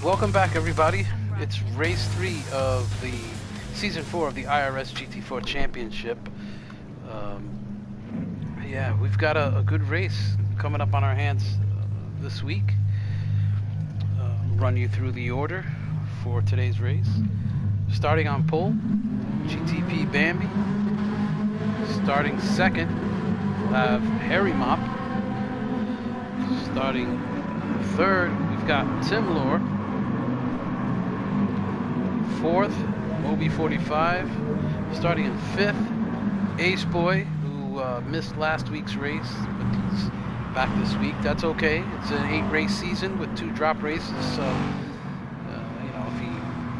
Welcome back, everybody. It's race 3 of the season 4 of the IRS GT4 Championship. Yeah, we've got a good race coming up on our hands this week. Run you through the order for today's race. Starting on pole, GTP Bambi. Starting second, we'll have Harry Mop. Starting third, we've got Tim Lore. Fourth, Moby 45. Starting in fifth, Ace Boy, who missed last week's race, but he's back this week. That's okay. It's an 8-race season with 2 drop races, so you know, if he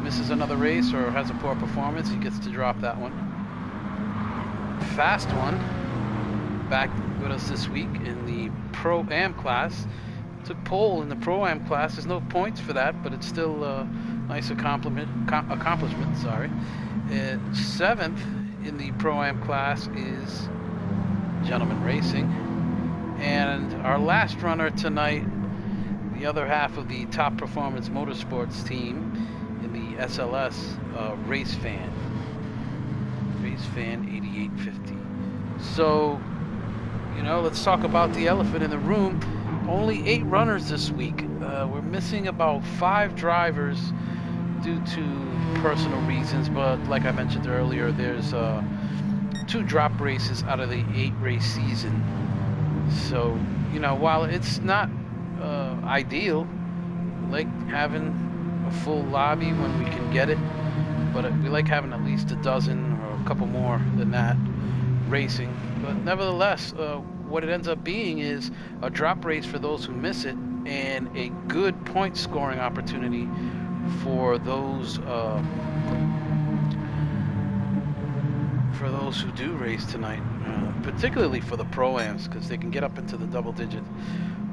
misses another race or has a poor performance, he gets to drop that one. Fast One, back with us this week in the Pro-Am class. Took pole in the Pro-Am class. There's no points for that, but it's still nice accomplishment. Sorry. 7th in the Pro-Am class is Gentleman Racing, and our last runner tonight, the other half of the Top Performance Motorsports team in the SLS, Race Fan 8850. So, you know, let's talk about the elephant in the room. Only 8 runners this week. We're missing about 5 drivers due to personal reasons, but like I mentioned earlier, there's 2 drop races out of the 8-race season. So, you know, while it's not ideal, we like having a full lobby when we can get it, but we like having at least a dozen or a couple more than that racing. But nevertheless, what it ends up being is a drop race for those who miss it, and a good point scoring opportunity for those who do race tonight, particularly for the Pro-Ams, because they can get up into the double-digit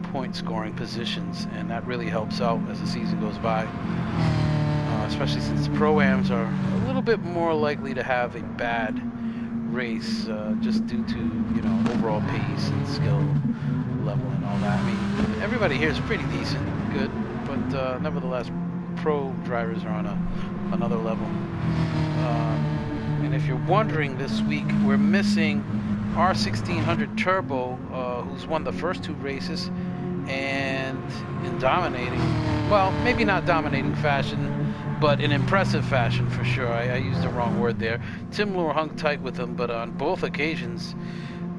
point scoring positions, and that really helps out as the season goes by, especially since Pro-Ams are a little bit more likely to have a bad race, just due to, you know, overall pace and skill level and all that. I mean, everybody here is pretty decent, good, but nevertheless, pro drivers are on another level. And if you're wondering, this week we're missing R1600 Turbo, who's won the first 2 races, and in dominating, well, maybe not dominating fashion, but in impressive fashion for sure. I used the wrong word there. Tim Lore hung tight with him, but on both occasions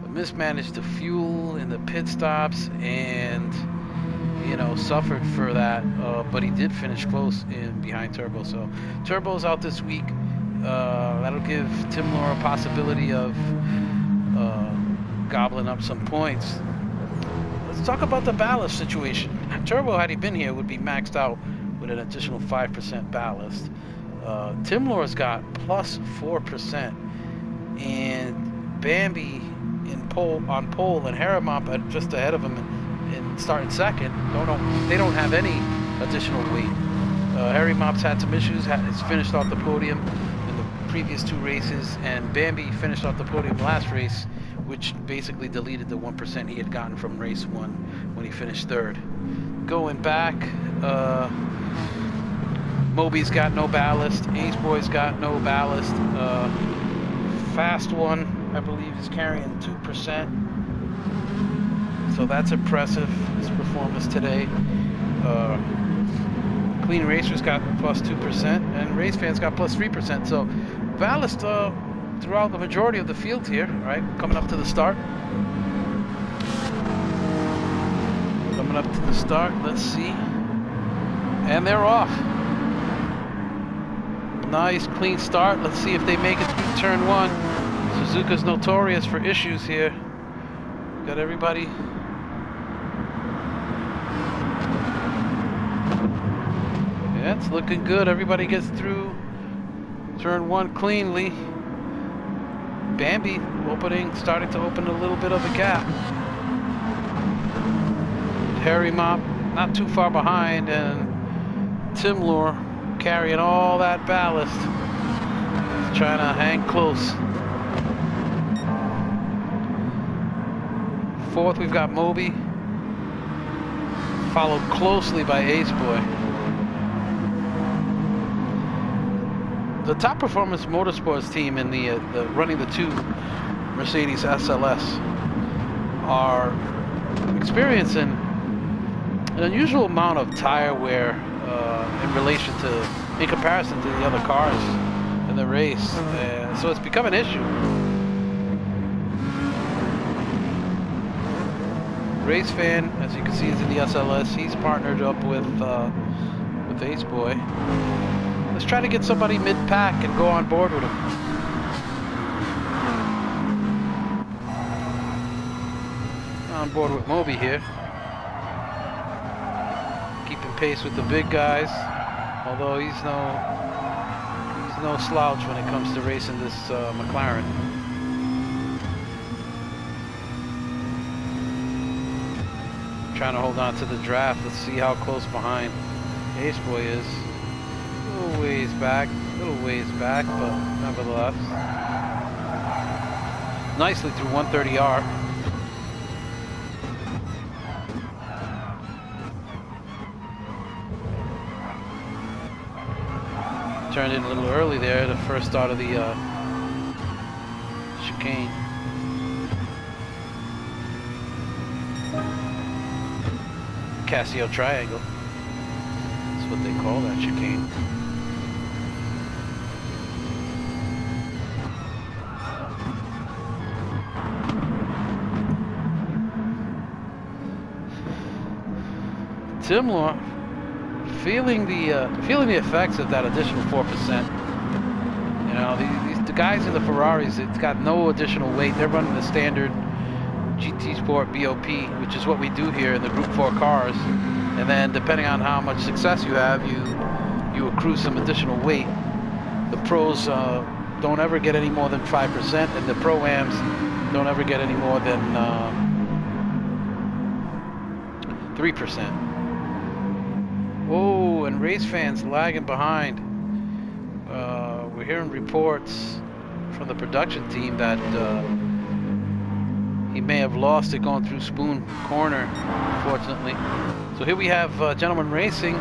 mismanaged the fuel in the pit stops and, you know, suffered for that, but he did finish close in behind Turbo. So Turbo's out this week. That'll give Tim Lore a possibility of gobbling up some points. Let's talk about the ballast situation. Turbo, had he been here, would be maxed out with an additional 5% ballast. Tim Lore's got plus 4%, and Bambi on pole and Haramop just ahead of him in starting second. They don't have any additional weight. Harry Mop's had some issues. Has finished off the podium in the previous 2 races, and Bambi finished off the podium last race, which basically deleted the 1% he had gotten from race 1 when he finished 3rd. Going back, Moby's got no ballast. Ace Boy's got no ballast. Fast One, I believe, is carrying 2%. So that's impressive, his performance today. Clean Racer's got plus 2%, and Race Fan's got plus 3%. So ballast throughout the majority of the field here, right? Coming up to the start. Coming up to the start, let's see. And they're off. Nice clean start. Let's see if they make it through turn 1. Suzuka's notorious for issues here. Got everybody. Yeah, it's looking good. Everybody gets through turn 1 cleanly. Bambi starting to open a little bit of a gap. Harry Mop not too far behind, and Tim Lore carrying all that ballast. He's trying to hang close. 4th, we've got Moby, followed closely by Ace Boy. the top performance motorsports team in the running the two Mercedes SLS are experiencing an unusual amount of tire wear in comparison to the other cars in the race, so it's become an issue. Race fan, as you can see, is in the SLS. He's partnered up with Ace Boy. Let's try to get somebody mid-pack and go on board with him. On board with Moby here. Keeping pace with the big guys, although he's no slouch when it comes to racing this McLaren. Trying to hold on to the draft. Let's see how close behind Ace Boy is. A little ways back, but nevertheless. Nicely through 130R. Turned in a little early there, the first start of the chicane. Casio triangle. That's what they call that chicane. Timlaw feeling the effects of that additional 4%. You know, the guys in the Ferraris, it's got no additional weight. They're running the standard GT Sport BOP, which is what we do here in the Group 4 cars. And then depending on how much success you have, you accrue some additional weight. The pros don't ever get any more than 5%, and the Pro-Ams don't ever get any more than 3%. Whoa, and race fans lagging behind. We're hearing reports from the production team that he may have lost it going through Spoon Corner, unfortunately. So here we have Gentleman Racing.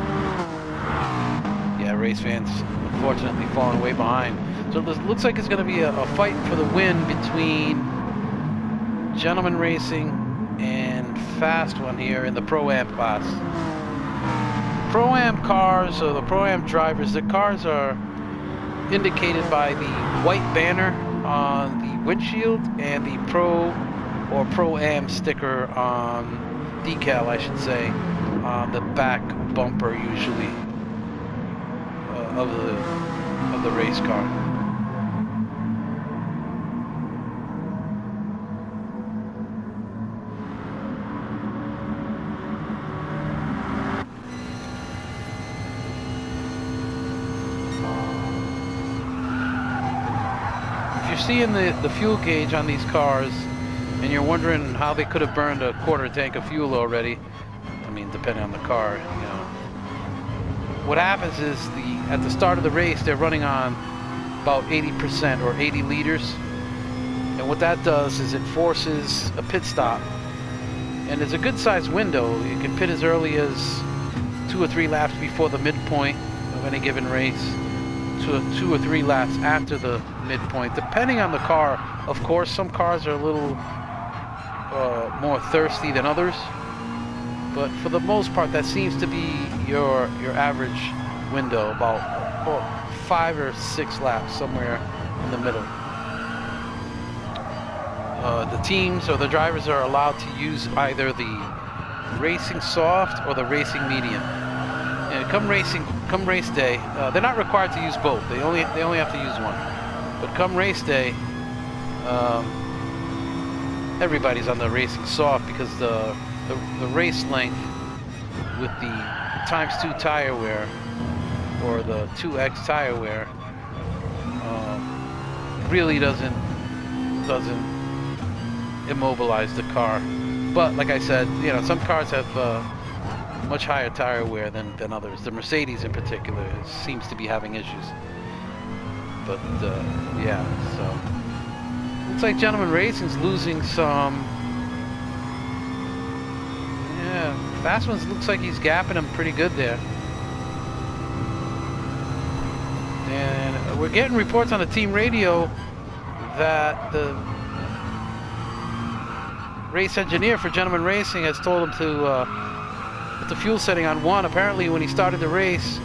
Yeah, race fans unfortunately falling way behind. So it looks like it's going to be a fight for the win between Gentleman Racing and Fast One here in the Pro-Am class. Pro-Am cars, or the Pro-Am drivers, the cars are indicated by the white banner on the windshield and the Pro or Pro-Am sticker on decal, I should say, on the back bumper usually of the race car. If you're seeing the fuel gauge on these cars and you're wondering how they could have burned a quarter tank of fuel already, I mean, depending on the car, you know, what happens is at the start of the race, they're running on about 80% or 80 liters. And what that does is it forces a pit stop. And it's a good sized window. You can pit as early as 2 or 3 laps before the midpoint of any given race, to 2 or 3 laps after the midpoint, depending on the car. Of course, some cars are a little more thirsty than others, but for the most part, that seems to be your average window, about 5 or 6 laps, somewhere in the middle. The teams or the drivers are allowed to use either the racing soft or the racing medium. And come race day, they're not required to use both. They only have to use one. But come race day, everybody's on the racing soft, because the race length with the ×2 tire wear, or the 2X tire wear, really doesn't immobilize the car. But like I said, you know, some cars have much higher tire wear than others. The Mercedes in particular seems to be having issues. But yeah, so looks like Gentleman Racing's losing some. Yeah, Fast Ones looks like he's gapping him pretty good there. And We're getting reports on the team radio that the race engineer for Gentleman Racing has told him to put the fuel setting on 1. Apparently when he started the race,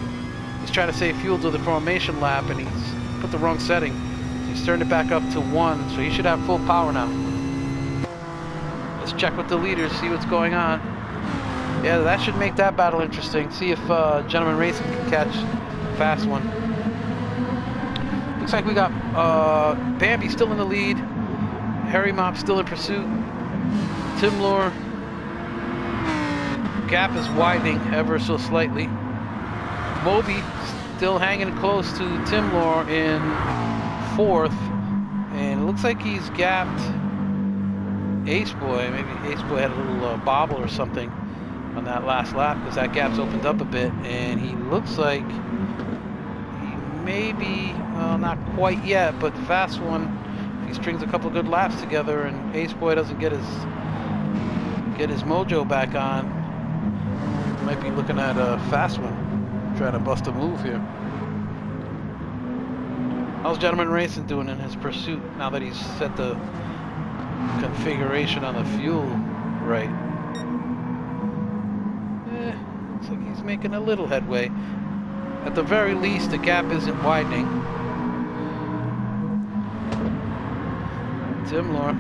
he's trying to save fuel to the formation lap and he's put the wrong setting. So he's turned it back up to 1, so he should have full power now. Let's check with the leaders, see what's going on. Yeah, that should make that battle interesting. See if Gentleman Racing can catch fast one. Looks like we got Bambi still in the lead. Harry Mop still in pursuit. Tim Lore. Gap is widening ever so slightly. Moby still hanging close to Tim Lore in 4th. And it looks like he's gapped Ace Boy. Maybe Ace Boy had a little bobble or something on that last lap because that gap's opened up a bit. And he looks like he may be, well, not quite yet, but fast one. If he strings a couple good laps together and Ace Boy doesn't get his mojo back on, might be looking at a fast one, trying to bust a move here. How's Gentleman Racing doing in his pursuit now that he's set the configuration on the fuel right? Looks like he's making a little headway. At the very least, the gap isn't widening. Tim Lore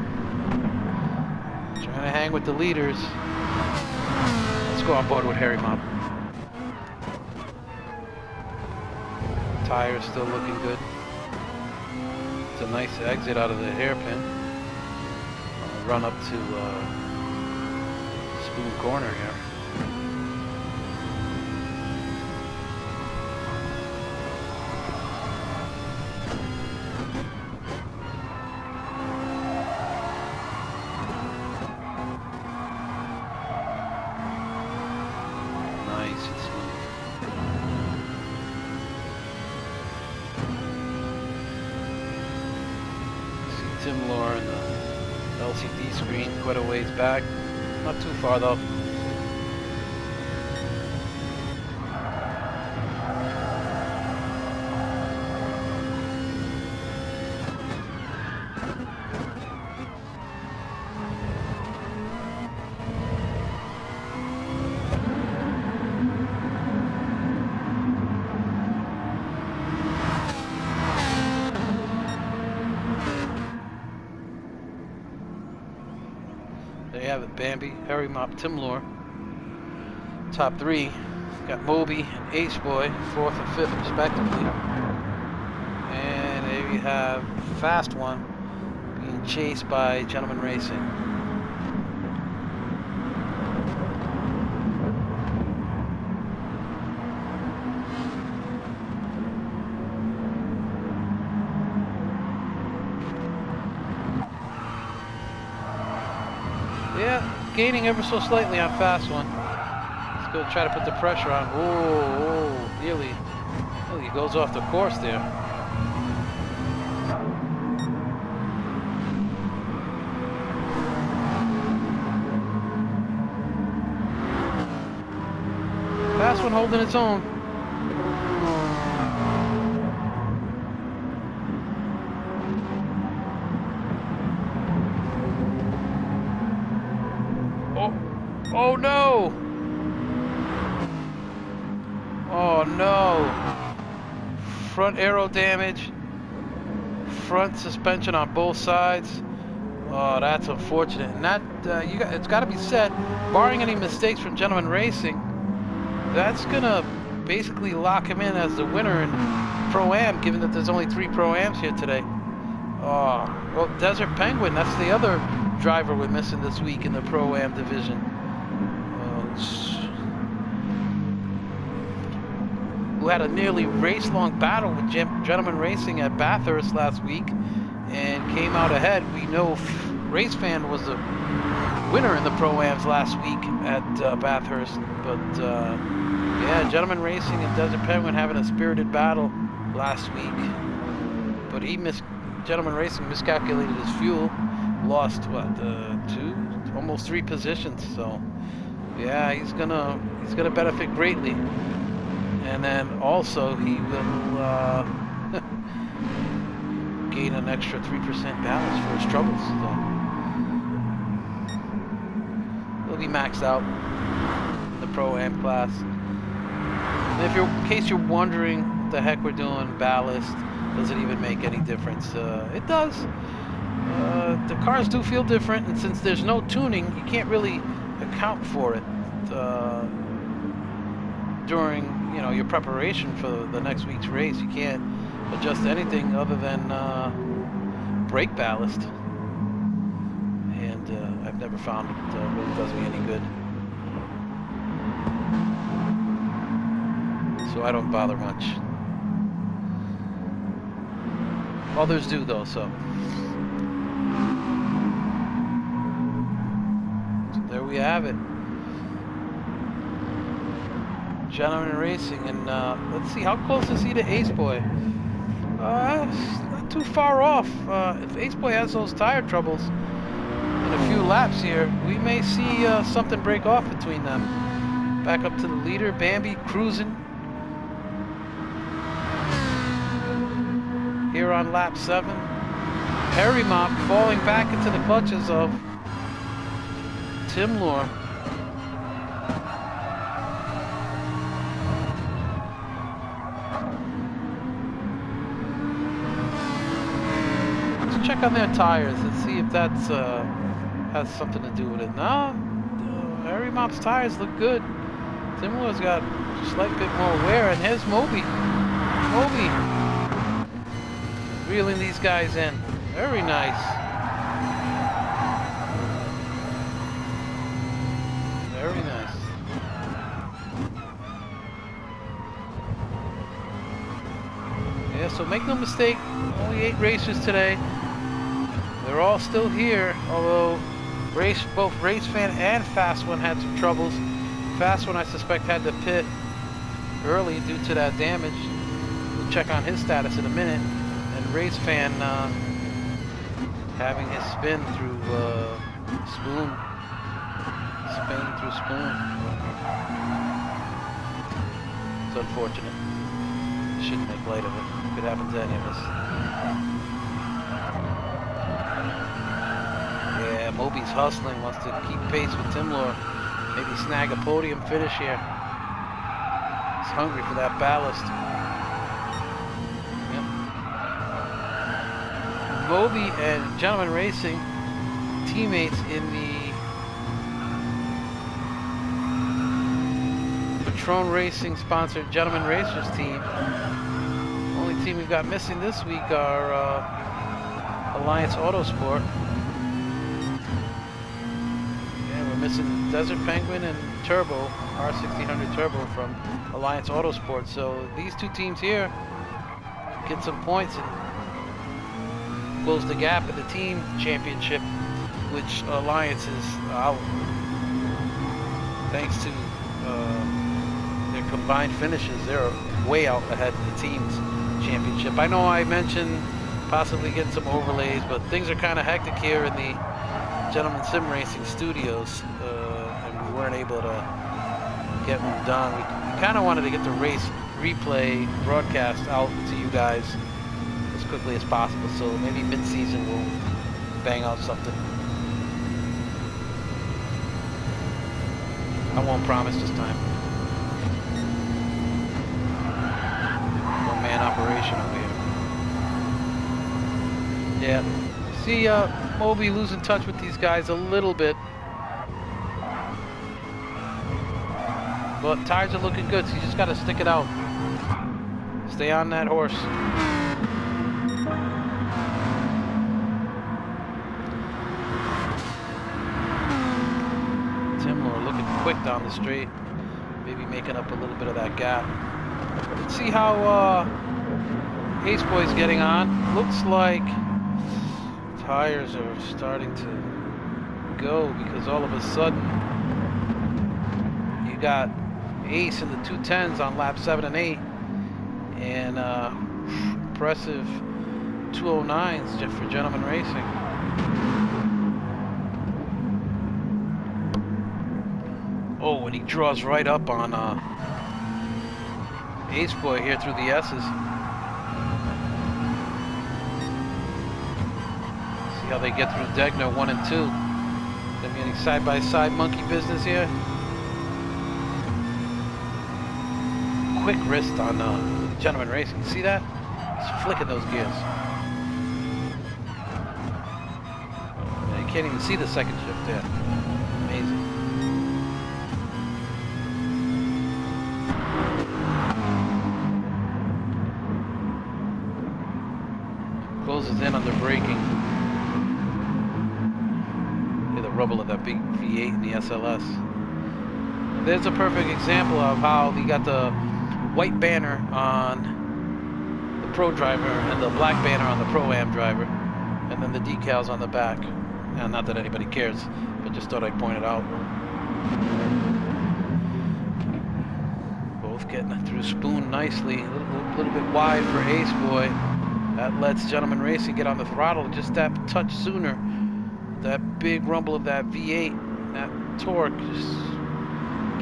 trying to hang with the leaders. Let's go on board with Harry Mop. Tires still looking good. It's a nice exit out of the hairpin. Run up to Spoon Corner here. Tim Lore and the LCD screen quite a ways back. Not too far though. There you have it, Bambi, Harry Mop, Tim Lore. Top 3, got Moby and Ace Boy, 4th and 5th respectively. And there you have Fast One being chased by Gentleman Racing. Yeah, gaining ever so slightly on Fast One. Let's go try to put the pressure on. Whoa, nearly he goes off the course there. Fast One holding its own. Oh no! Oh no! Front aero damage. Front suspension on both sides. Oh, that's unfortunate. And that it's got to be said, barring any mistakes from Gentleman Racing, that's gonna basically lock him in as the winner in Pro-Am, given that there's only 3 Pro-Ams here today. Oh, well, Desert Penguin, that's the other driver we're missing this week in the Pro-Am division. Who had a nearly race-long battle with Gentleman Racing at Bathurst last week and came out ahead. We know Race Fan was the winner in the Pro-Ams last week at Bathurst, but yeah, Gentleman Racing and Desert Penguin having a spirited battle last week, but Gentleman Racing miscalculated his fuel, lost what, 2, almost 3 positions. So yeah, he's gonna benefit greatly. And then also he will gain an extra 3% balance for his troubles. So he'll be maxed out in the Pro-Am class. And if in case you're wondering what the heck we're doing, ballast, does it even make any difference? It does. The cars do feel different, and since there's no tuning, you can't really account for it during, you know, your preparation for the next week's race. You can't adjust anything other than brake ballast, and I've never found it really does me any good. So I don't bother much. Others do though, so there we have it. Gentleman Racing, and let's see, how close is he to Ace Boy? Not too far off. If Ace Boy has those tire troubles in a few laps here, we may see something break off between them. Back up to the leader, Bambi cruising here on lap 7. Harry Mop falling back into the clutches of Tim Lore. Let's check on their tires and see if that's has something to do with it. No, Harry Mop's tires look good. Tim Lore's got a slight bit more wear, and here's Moby. Moby reeling these guys in. Very nice. Very nice. Yeah, so make no mistake, only 8 racers today. They're all still here, although both Race Fan and Fast One had some troubles. Fast One, I suspect, had to pit early due to that damage. We'll check on his status in a minute. And Race Fan having his spin through Spoon. Spin through Spoon. It's unfortunate. Shouldn't make light of it. Could happen to any of us. Yeah, Moby's hustling, wants to keep pace with Tim Lore. Maybe snag a podium finish here. He's hungry for that ballast. Moby and Gentleman Racing teammates in the Patron Racing sponsored Gentleman Racers team. Only team we've got missing this week are Alliance Autosport. Yeah, we're missing Desert Penguin and Turbo, R1600 Turbo from Alliance Autosport. So these two teams here get some points and close the gap in the team championship, which Alliance is out thanks to their combined finishes. They're way out ahead of the team's championship. I know I mentioned possibly getting some overlays, but things are kind of hectic here in the Gentleman Sim Racing studios, and we weren't able to get one done. We kind of wanted to get the race replay broadcast out to you guys as quickly as possible, so maybe mid-season we'll bang out something. I won't promise this time. One-man operation over here. Yeah, see Moby losing touch with these guys a little bit, but tires are looking good, so you just got to stick it out. Stay on that horse. Quick down the straight, maybe making up a little bit of that gap. Let's see how Ace Boy's getting on. Looks like tires are starting to go, because all of a sudden you got Ace in the 210s on lap 7 and 8, and impressive 209s just for Gentleman Racing. Oh, and he draws right up on Ace Boy here through the S's. how they get through Degner 1 and 2. Gonna be any side-by-side monkey business here. Quick wrist on Gentleman Racing. See that? He's flicking those gears. And you can't even see the second shift there. Amazing. Closes in under braking. Hear the rumble of that big V8 in the SLS. And there's a perfect example of how you got the white banner on the Pro driver and the black banner on the Pro-Am driver, and then the decals on the back. Now, not that anybody cares, but just thought I'd point it out. Both getting it through Spoon nicely. A little bit wide for Ace Boy. That lets Gentleman Racing get on the throttle just that touch sooner. That big rumble of that V8, that torque just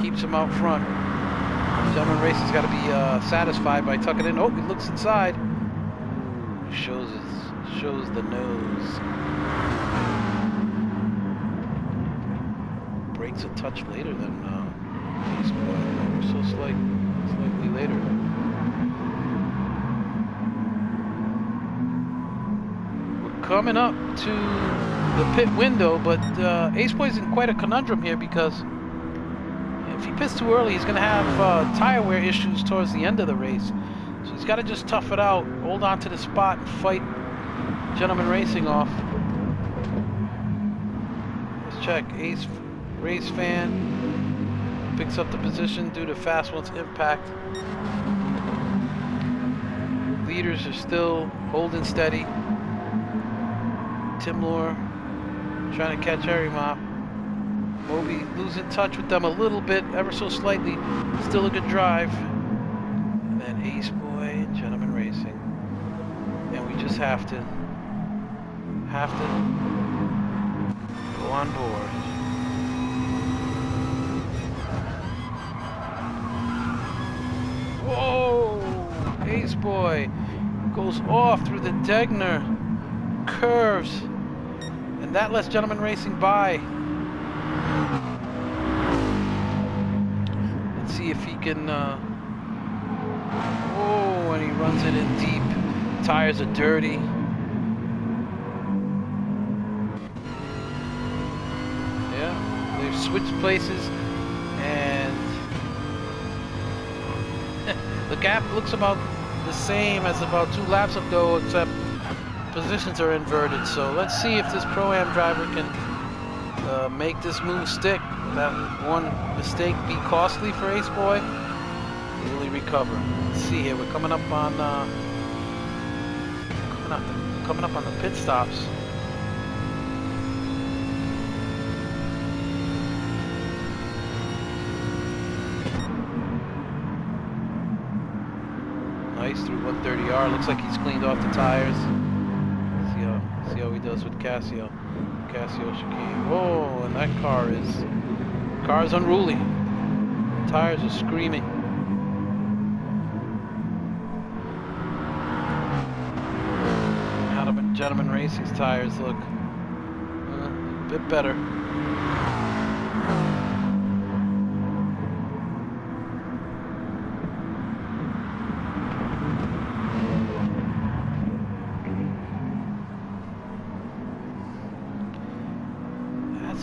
keeps him out front. Gentleman Racing's got to be satisfied by tucking in. Oh, he looks inside. Shows the nose. Brakes a touch later than Ace Boy. So slightly later. Coming up to the pit window, but Ace Boy's in quite a conundrum here because if he pits too early, he's going to have tire wear issues towards the end of the race. So he's got to just tough it out, hold on to the spot, and fight Gentleman Racing off. Let's check. Ace race fan picks up the position due to Fast One's impact. Leaders are still holding steady. Timlor trying to catch Harry Mop. Moby losing touch with them a little bit, ever so slightly. Still a good drive. And then Ace Boy and Gentleman Racing. And we just have to go on board. Whoa! Ace Boy goes off through the Degner curves, and that lets Gentleman Racing by. Let's see if he can oh, and he runs it in deep. Tires are dirty. Yeah, they've switched places, and the gap looks about the same as about 2 laps ago, except positions are inverted. So let's see if this Pro-Am driver can make this move stick. That one mistake be costly for Ace Boy. Really recover. Let's see here. We're coming up on the pit stops. Nice through 130R. Looks like he's cleaned off the tires. See how he does with Casio chicane. Whoa, and that car's unruly. Tires are screaming. How do Gentleman Racing's tires look? A bit better.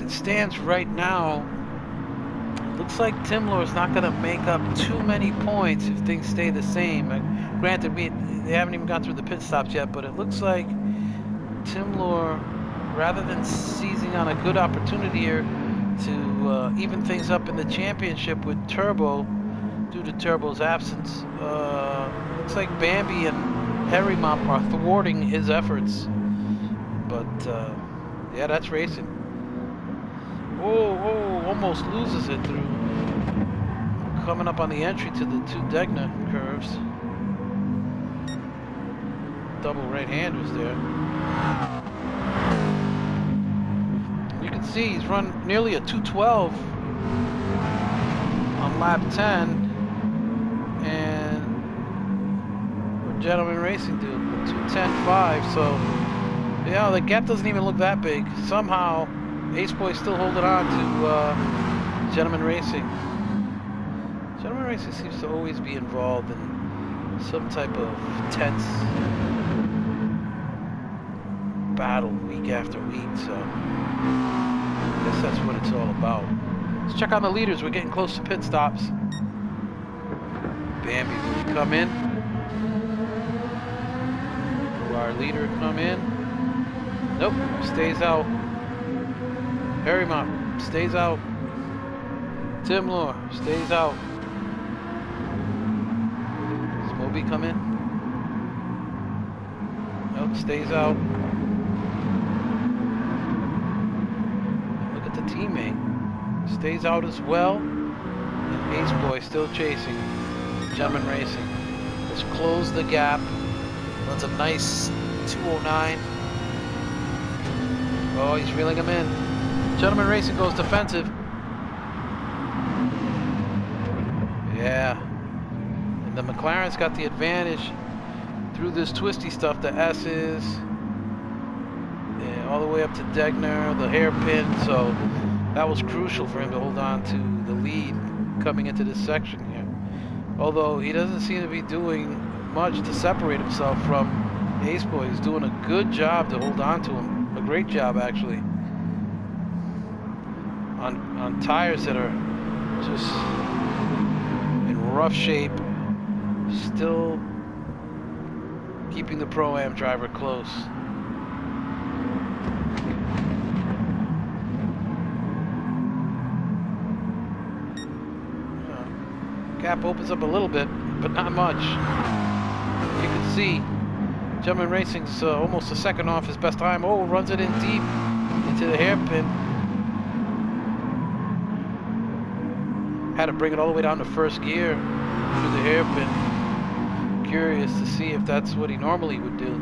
It stands right now, it looks like Timlor's not going to make up too many points if things stay the same. Granted, they haven't even gone through the pit stops yet, but it looks like Timlor, rather than seizing on a good opportunity here to even things up in the championship with Turbo, due to Turbo's absence, looks like Bambi and Harry Mop are thwarting his efforts. But yeah, that's racing. Oh, almost loses it through coming up on the entry to the 2 Degner curves. Double right-handers there. You can see he's run nearly a 212 on lap 10, and what Gentleman Racing do? 210.5, so Yeah, the gap doesn't even look that big. Somehow, Ace Boy's still holding on to Gentleman Racing. Gentleman Racing seems to always be involved in some type of tense battle week after week, so I guess that's what it's all about. Let's check on the leaders. We're getting close to pit stops. Bambi, will he come in? Will our leader come in? Nope, stays out. Harry Mop stays out. Tim Lure stays out. Does Moby come in? Nope, stays out. Look at the teammate. Stays out as well. And Ace Boy still chasing. Gentleman Racing. Let's close the gap. Runs a nice 209. Oh, he's reeling him in. Gentleman Racing goes defensive. Yeah. And the McLaren's got the advantage through this twisty stuff. The S's. Yeah, all the way up to Degner, the hairpin. So that was crucial for him to hold on to the lead coming into this section here. Although he doesn't seem to be doing much to separate himself from Ace Boy. He's doing a good job to hold on to him. A great job, actually. On tires that are just in rough shape. Still keeping the Pro-Am driver close. Gap opens up a little bit, but not much. You can see Gentleman Racing's almost a second off his best time. Oh, runs it in deep into the hairpin. Had to bring it all the way down to first gear through the hairpin. Curious to see if that's what he normally would do.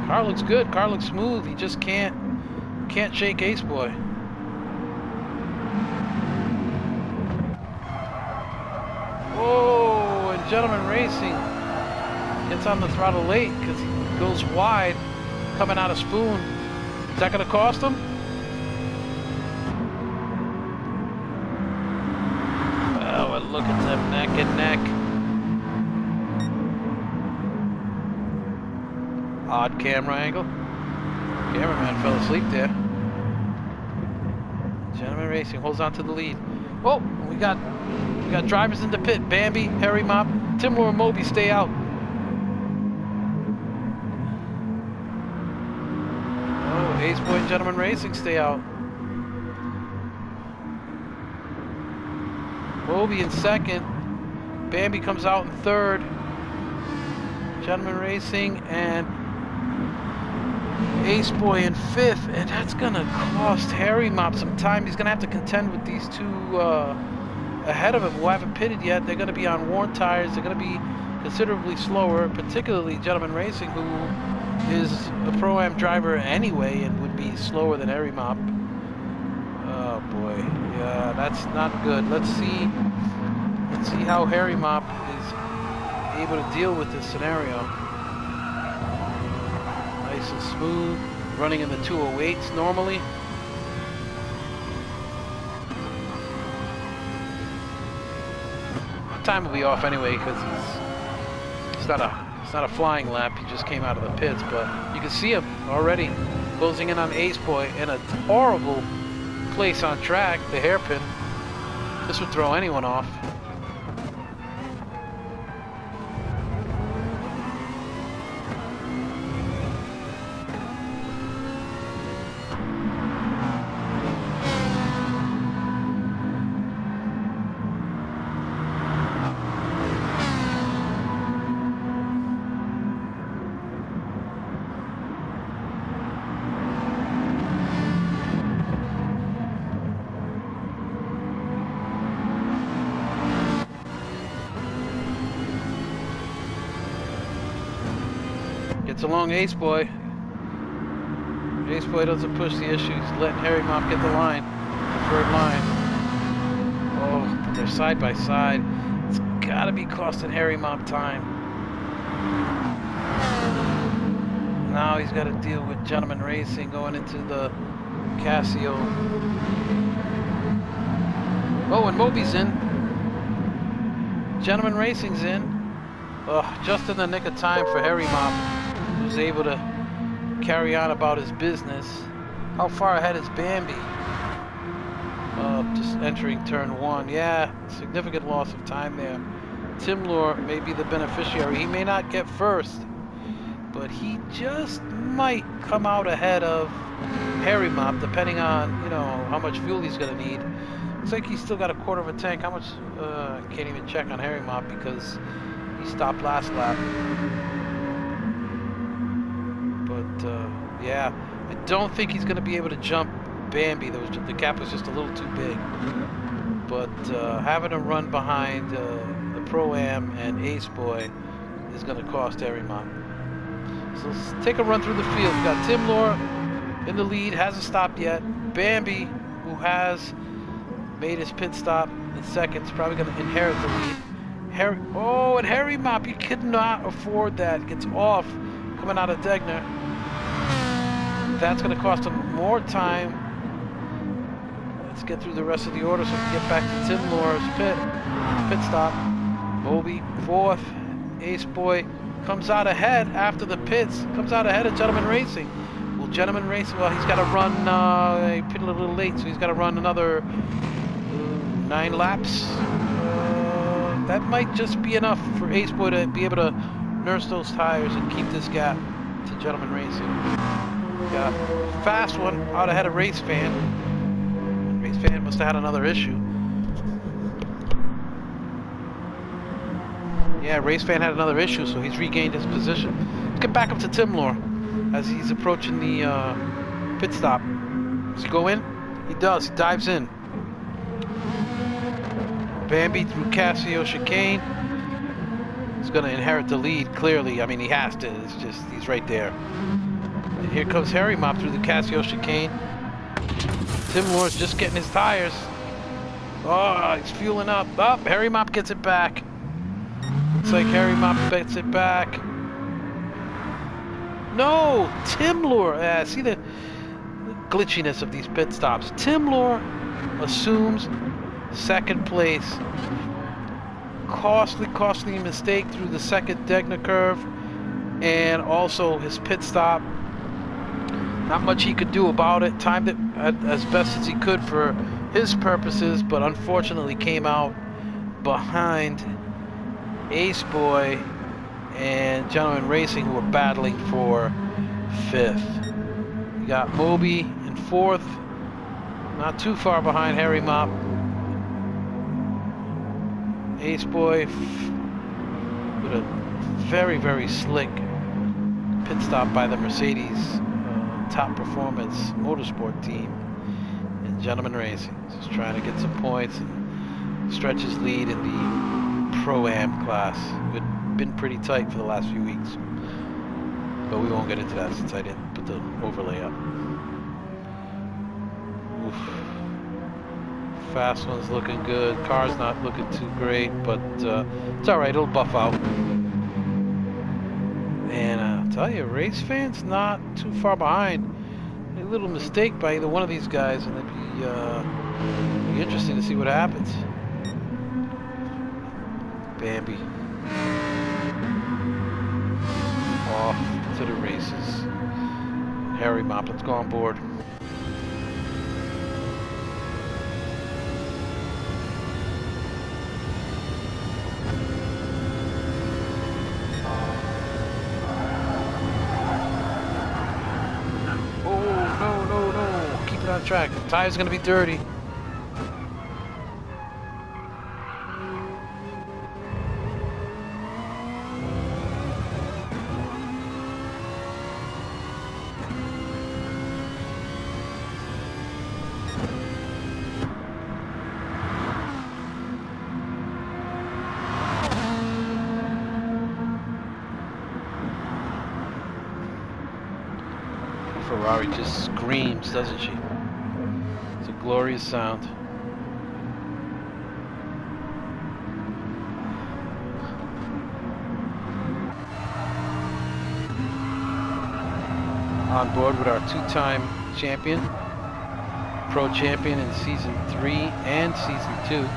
Car looks good. Car looks smooth. He just can't shake Ace Boy. Whoa, and Gentleman Racing gets on the throttle late because he goes wide coming out of Spoon. Is that going to cost him? Oh, and look at them neck and neck. Odd camera angle. Cameraman fell asleep there. Gentleman Racing holds on to the lead. Oh, we got drivers in the pit. Bambi, Harry Mop, Tim Lure and Moby stay out. Oh, Ace Boy and Gentleman Racing stay out. Moby in second. Bambi comes out in third. Gentleman Racing and Ace Boy in fifth, and that's gonna cost Harry Mop some time. He's gonna have to contend with these two ahead of him who haven't pitted yet. They're gonna be on worn tires. They're gonna be considerably slower, particularly Gentleman Racing, who is a Pro-Am driver anyway and would be slower than Harry Mop. Oh boy, yeah, that's not good. Let's see how Harry Mop is able to deal with this scenario. Nice and smooth, running in the 208s normally. Time will be off anyway because it's not a flying lap. He just came out of the pits, but you can see him already closing in on Ace Boy in a horrible place on track. The hairpin. This would throw anyone off. Gets along Ace Boy. Ace Boy doesn't push the issue. He's letting Harry Mop get the line. The third line. Oh, but they're side by side. It's gotta be costing Harry Mop time. Now he's got to deal with Gentleman Racing going into the Casio. Oh, and Moby's in. Gentleman Racing's in. Just in the nick of time for Harry Mop, who's able to carry on about his business. How far ahead is Bambi? Just entering turn 1. Yeah, significant loss of time there. Timlor may be the beneficiary. He may not get first, but he just might come out ahead of Harry Mop, depending on, you know, how much fuel he's going to need. Looks like he's still got a quarter of a tank. How much? I can't even check on Harry Mop because he stopped last lap. But yeah, I don't think he's going to be able to jump Bambi. The gap was just a little too big. But having him run behind the Pro-Am and Ace Boy is going to cost Harry Mop. So let's take a run through the field. We've got Timlor in the lead, hasn't stopped yet. Bambi, who has made his pit stop in second, is probably going to inherit the lead. And Harry Mop, you could not afford that. Gets off coming out of Degner. That's going to cost him more time. Let's get through the rest of the order so we can get back to Timlor's pit stop. Moby, fourth. Ace Boy comes out ahead after the pits. Comes out ahead of Gentleman Racing. Well, Gentleman Racing, well, he's got to run, he pitted a little late, so he's got to run another 9 laps. That might just be enough for Ace Boy to be able to nurse those tires and keep this gap to Gentleman Racing. Got a fast one out ahead of Race Fan. Race Fan must have had another issue. Yeah, Race Fan had another issue, so he's regained his position. Let's get back up to Timlor as he's approaching the pit stop. Does he go in? He does. He dives in. Bambi through Casio chicane. He's going to inherit the lead, clearly. I mean, he has to. It's just, he's right there. And here comes Harry Mop through the Casio chicane. Timlor's just getting his tires. Oh, he's fueling up. Oh, Harry Mop gets it back. Looks like Harry Mop gets it back. No! Timlor! See the glitchiness of these pit stops. Timlor assumes second place. Costly mistake through the second Degner curve. And also his pit stop. Not much he could do about it. Timed it as best as he could for his purposes, but unfortunately came out behind Ace Boy and Gentleman Racing, who were battling for 5th. You got Moby in 4th, not too far behind Harry Mop. Ace Boy with a very, very slick pit stop by the Mercedes Top Performance Motorsport team. And Gentleman Racing just trying to get some points and stretch his lead in the Pro-Am class. It's been pretty tight for the last few weeks, but we won't get into that since I didn't put the overlay up. Oof. Fast one's looking good. Car's not looking too great, but it's all right. It'll buff out. And I'll tell you, Race Fan's not too far behind. A little mistake by either one of these guys, and it'd be interesting to see what happens. Bambi off to the races. Harry Mop, let's go on board. Oh, no. Keep it on track. The tire's gonna be dirty. Ferrari just screams, doesn't she? It's a glorious sound. on board with our two-time champion, pro champion in season 3 and season 2.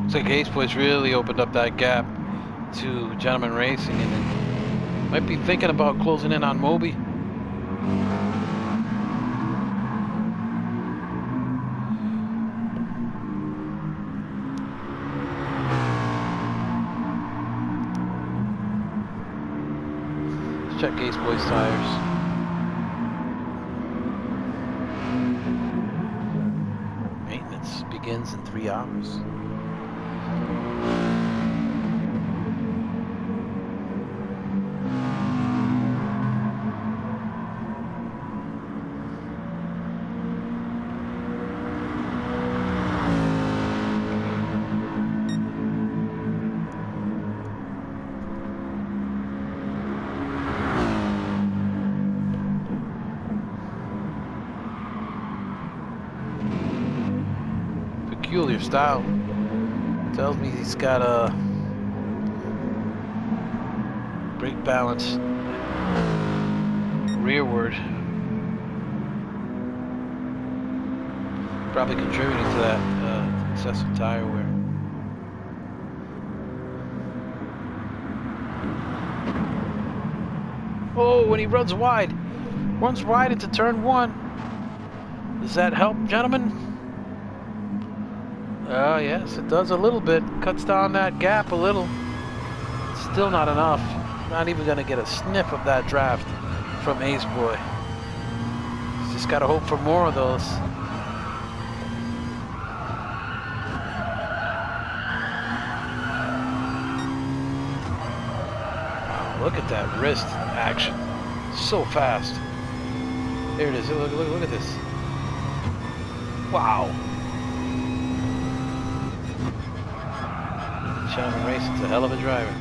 Looks like Ace Boy's really opened up that gap to Gentleman Racing, and then might be thinking about closing in on Moby. Let's check Ace Boy's tires. Maintenance begins in 3 hours. Peculiar style. Tells me he's got a brake balance rearward. Probably contributing to that excessive tire wear. Oh, when he runs wide into turn 1. Does that help, gentlemen? Yes, it does a little bit. Cuts down that gap a little. Still not enough. Not even going to get a sniff of that draft from Ace Boy. He's just got to hope for more of those. Wow, look at that wrist action. So fast. There it is. Look at this. Wow. Gentleman Racing's a hell of a driver.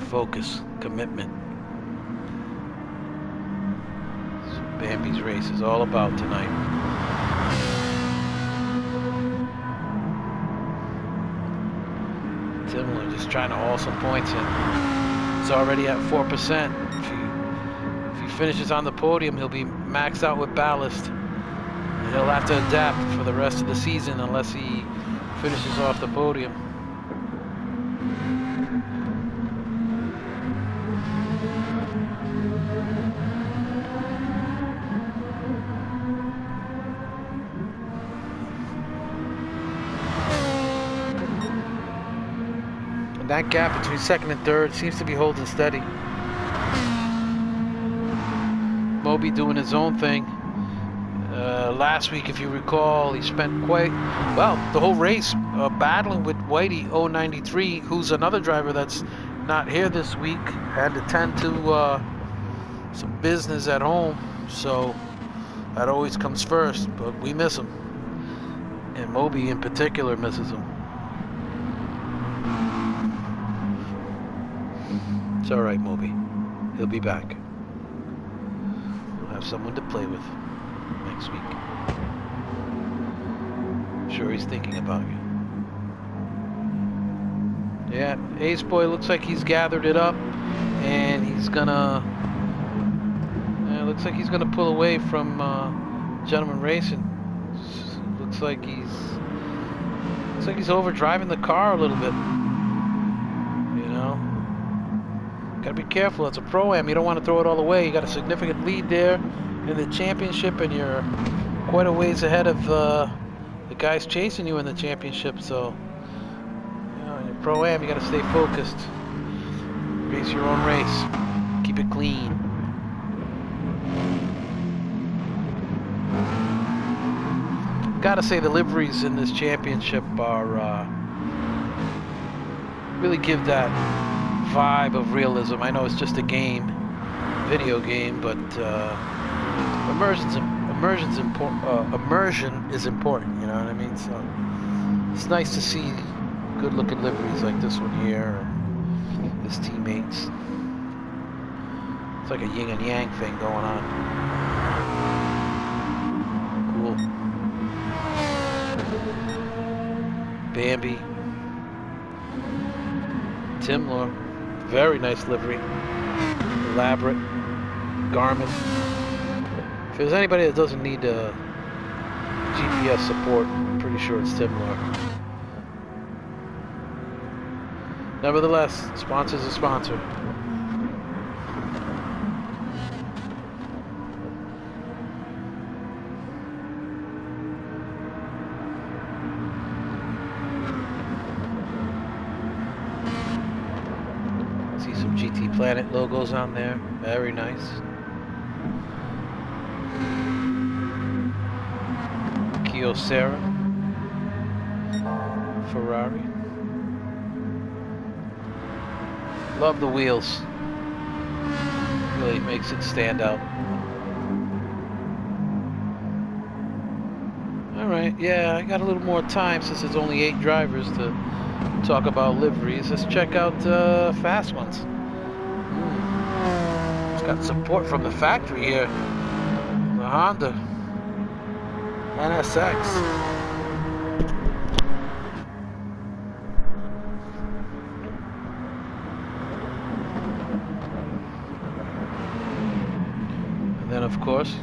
Focus, commitment. That's what Bambi's race is all about tonight. Similar, just trying to haul some points in. He's already at 4%. If he finishes on the podium, he'll be maxed out with ballast. And he'll have to adapt for the rest of the season unless he finishes off the podium. That gap between second and third seems to be holding steady. Moby doing his own thing. Last week, if you recall, he spent the whole race battling with Whitey 093, who's another driver that's not here this week. Had to tend to some business at home, so that always comes first, but we miss him. And Moby in particular misses him. It's all right, Moby. He'll be back. We'll have someone to play with next week. I'm sure he's thinking about you. Yeah, Ace Boy looks like he's gathered it up, and he's gonna. Looks like he's gonna pull away from Gentleman Racing. Looks like he's overdriving the car a little bit. Gotta be careful. It's a Pro-Am. You don't want to throw it all away. You got a significant lead there, in the championship, and you're quite a ways ahead of the guys chasing you in the championship. So, you know, in your Pro-Am, you got to stay focused. Race your own race. Keep it clean. Gotta say the liveries in this championship are really give that vibe of realism. I know it's just a game, video game, but immersion is important. You know what I mean? So it's nice to see good-looking liveries like this one here, and his teammates. It's like a yin and yang thing going on. Cool. Bambi. Timler. Very nice livery. Elaborate. Garmin. If there's anybody that doesn't need GPS support, I'm pretty sure it's Timler. Nevertheless, sponsor's a sponsor. See some GT Planet logos on there. Very nice. Kyocera. Ferrari. Love the wheels. Really makes it stand out. Alright, yeah, I got a little more time since there's only 8 drivers to talk about liveries. Let's check out fast ones. It's got support from the factory here. The Honda NSX. And then, of course,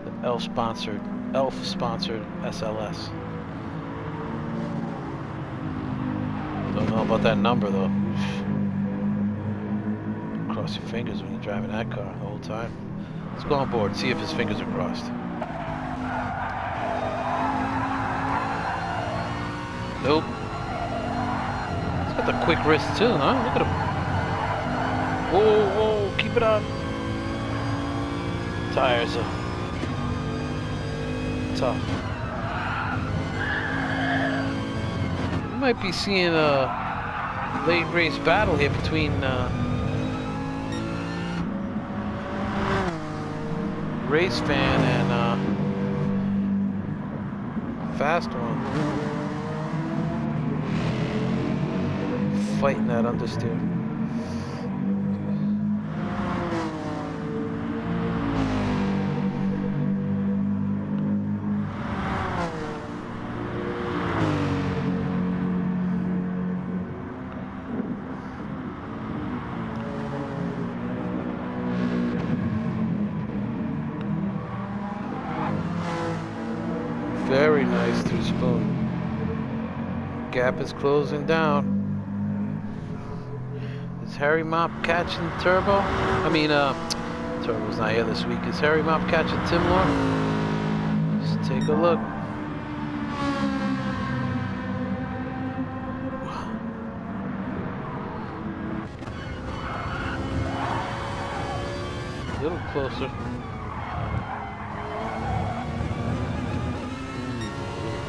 the ELF-sponsored SLS. Don't know about that number though. Cross your fingers when you're driving that car the whole time. Let's go on board, see if his fingers are crossed. Nope. He's got the quick wrist too, huh? Look at him. Whoa, whoa, keep it up. Tires are tough. We might be seeing a late race battle here between Race Fan and Fast One. Fighting that understeer. Very nice through spoon. Gap is closing down. Is Harry Mop catching Turbo? I mean, Turbo's not here this week. Is Harry Mop catching Timler? Just take a look. A little closer.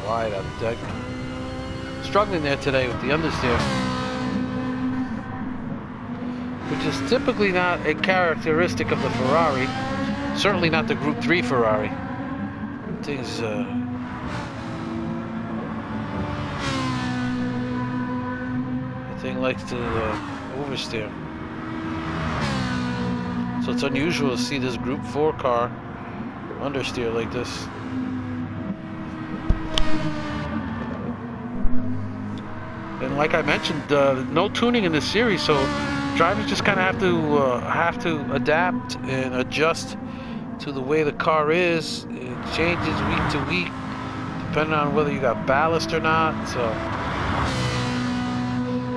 Wide out the deck. Struggling there today with the understeer, which is typically not a characteristic of the Ferrari. Certainly not the Group 3 Ferrari. Things the thing likes to oversteer. So it's unusual to see this Group 4 car understeer like this. And like I mentioned, no tuning in this series, so drivers just kind of have to adapt and adjust to the way the car is. It changes week to week, depending on whether you got ballast or not. So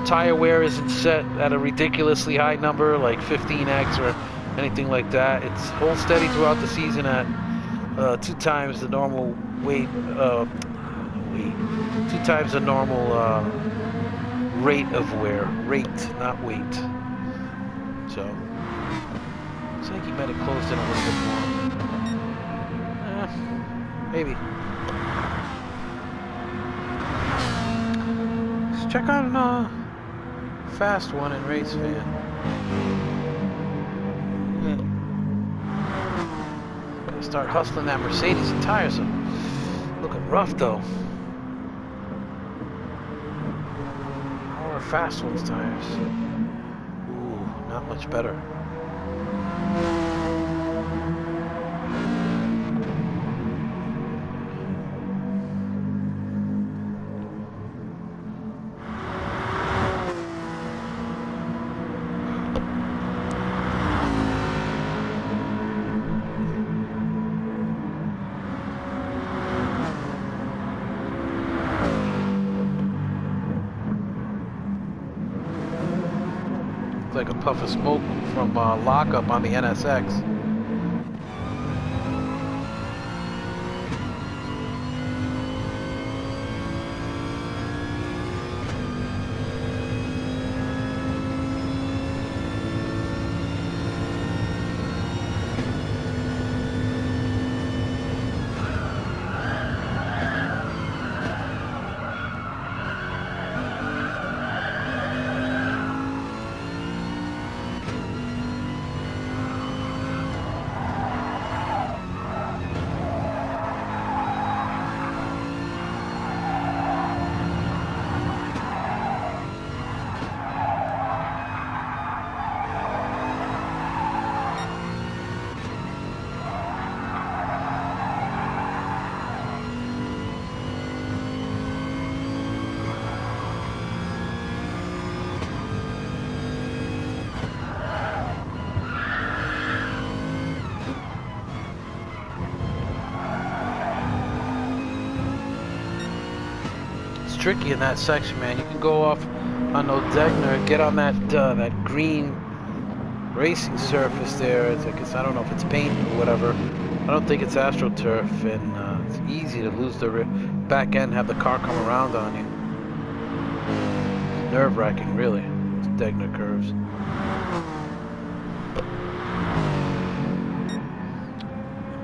tire wear isn't set at a ridiculously high number like 15x or anything like that. It's hold steady throughout the season at 2 times the normal weight, 2 times the normal rate of wear. Rate, not weight. So, looks like he might have closed in a little bit more. Maybe. Let's check on Fast One and Race Fan. Gotta start hustling that Mercedes. The tires are looking rough though. How are Fast One's tires? Ooh, not much better. Like a puff of smoke from lockup on the NSX. Tricky in that section, man. You can go off on O'Degner, get on that that green racing surface there. I don't know if it's paint or whatever. I don't think it's AstroTurf, and it's easy to lose the back end, have the car come around on you. It's nerve-wracking, really. It's Degner curves.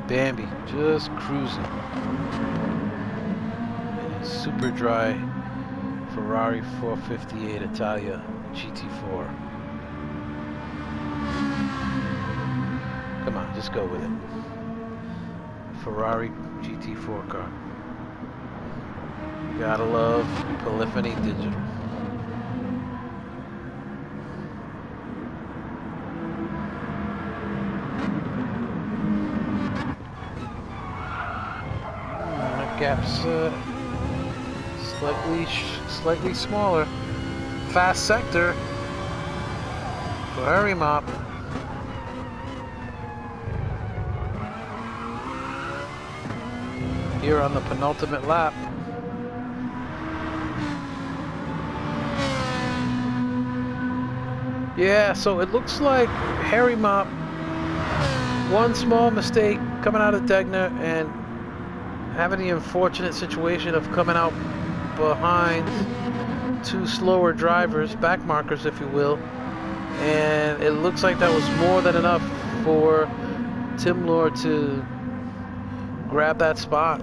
Bambi just cruising. Super dry Ferrari 458 Italia GT4. Come on, just go with it. Ferrari GT4 car. You gotta love Polyphony Digital. That gap's slightly smaller. Fast sector for Hurry Mop. Here on the penultimate lap. Yeah, so it looks like Harry Mop, one small mistake coming out of Degner and having the unfortunate situation of coming out behind 2 slower drivers, back markers if you will, and it looks like that was more than enough for Tim Lord to grab that spot.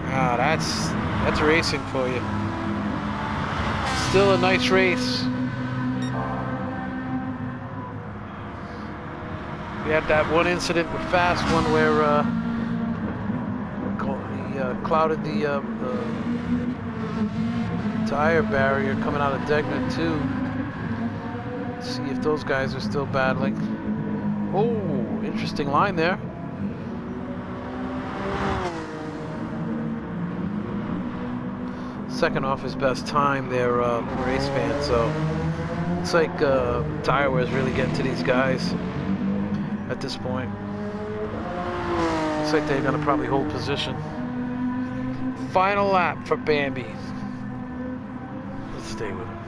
Ah, that's racing for you. Still a nice race. We had that one incident with Fast One where clouded the tire barrier coming out of Degner too. Let's see if those guys are still battling. Oh, interesting line there. Second off his best time there, race fan. So it's like tire wear is really getting to these guys at this point. Looks like they're gonna probably hold position. Final lap for Bambi. Let's stay with him.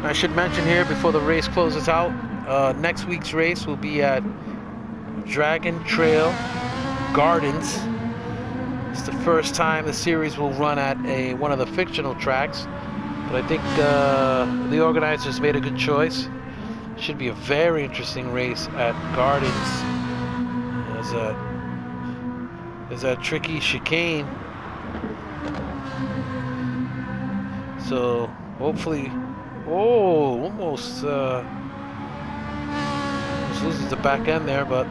I should mention here before the race closes out, next week's race will be at Dragon Trail Gardens. It's the first time the series will run at one of the fictional tracks, but I think the organizers made a good choice. Should be a very interesting race at Gardens. There's a tricky chicane, so hopefully, almost loses the back end there, but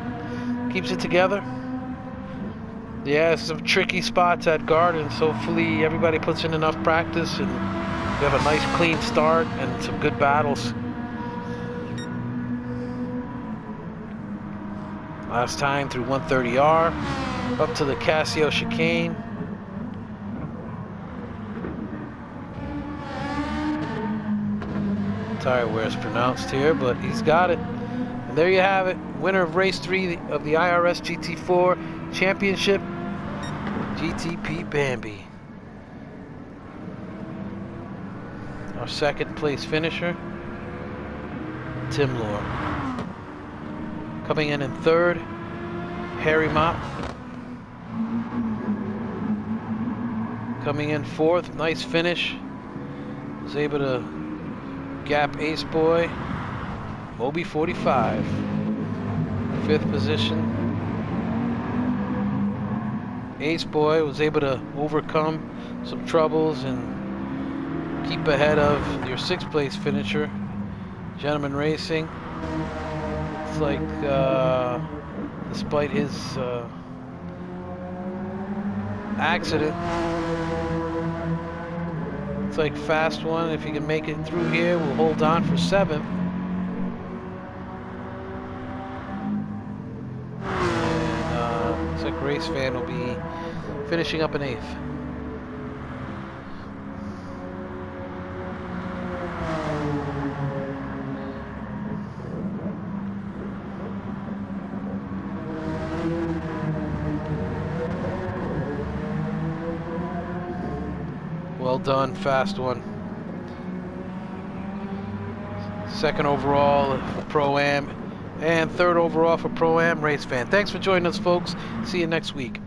keeps it together. Yeah, some tricky spots at Gardens. Hopefully everybody puts in enough practice and we have a nice clean start and some good battles. Last time through 130R, up to the Casio chicane. Tire wear is pronounced here, but he's got it. And there you have it. Winner of race 3 of the IRS GT4 Championship, GTP Bambi. Our second place finisher, Tim Lore. Coming in third, Harry Mott. Coming in fourth, nice finish. Was able to gap Ace Boy, Moby 45. Fifth position. Ace Boy was able to overcome some troubles and keep ahead of your sixth place finisher, Gentleman Racing. It's like, despite his accident, it's like Fast One. If he can make it through here, we'll hold on for 7th. And looks like Race Fan will be finishing up in 8th. Well done, Fast One. Second overall for Pro-Am and third overall for Pro-Am Race Fan. Thanks for joining us, folks. See you next week.